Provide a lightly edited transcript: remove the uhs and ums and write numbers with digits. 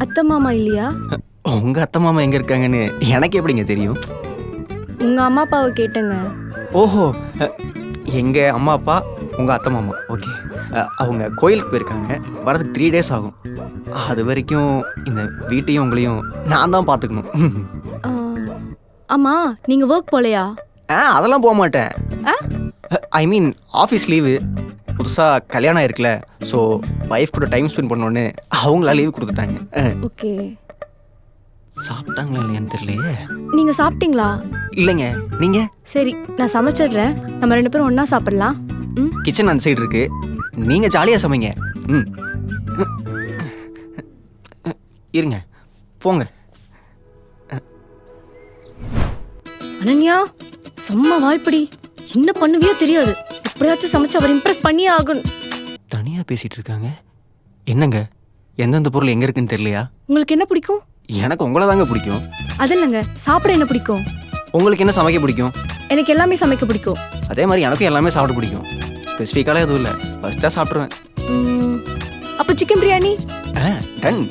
அத்தை மாமா இல்லையா? உங்க அத்தை மாமா எங்க இருக்காங்கன்னு எனக்கு எப்படிங்க தெரியும்? உங்க அம்மா அப்பாவை கேட்டேங்க. ஓஹோ, எங்க அம்மா அப்பா உங்க அத்தை மாமா. ஓகே, அவங்க கோயிலுக்கு போயிருக்காங்க. வரதுக்கு 3 days ஆகும். அது வரைக்கும் இந்த வீட்டையும் உங்களையும் நான் தான் பார்த்துக்கணும். ஆ, ஆமா நீங்க ஒர்க் போலையா? அதெல்லாம் போக மாட்டேன். ஆ? ஐ மீன் ஆஃபீஸ் லீவு. புதுசாக கல்யாணம் ஆயிருக்குல்ல, ஸோ ஒய்ஃப் கூட டைம் ஸ்பெண்ட் பண்ணோன்னு அவங்களா லீவு கொடுத்துட்டாங்க. ஓகே. சாப்பிட்டாங்களா இல்லையான்னு தெரியலையே. நீங்க சாப்பிட்டீங்களா? இல்லைங்க, நீங்க? சரி, நான் சமைச்சிடுறேன். நம்ம 2 பேரும் ஒண்ணா சாப்பிடலாம். ம். கிச்சன் அந்த சைடு இருக்கு, நீங்க ஜாலியாக சமைங்க. ம், இருங்க, போங்க. அனன்யா, செம்ம வாய்ப்படி. என்ன பண்ணுவியோ தெரியாது. எப்படியாச்சும் சமைச்சு அவர் இம்ப்ரெஸ் பண்ணியே ஆகணும். தனியாக பேசிட்டு இருக்காங்க. என்னங்க, எந்தெந்த பொருள் எங்கே இருக்குன்னு தெரியலையா? உங்களுக்கு என்ன பிடிக்கும்? எனக்கு உங்களை தாங்க பிடிக்கும். அது இல்லைங்க, சாப்பிட என்ன பிடிக்கும்? உங்களுக்கு என்ன சமைக்க பிடிக்கும்? எனக்கு எல்லாமே சமைக்க பிடிக்கும். அதே மாதிரி எனக்கும் எல்லாமே சாப்பிட பிடிக்கும். ஸ்பெசிஃபிக்காலாம் எதுவும் இல்லை, ஃபஸ்ட்டாக சாப்பிட்ருவேன். அப்போ சிக்கன் பிரியாணி? டன்.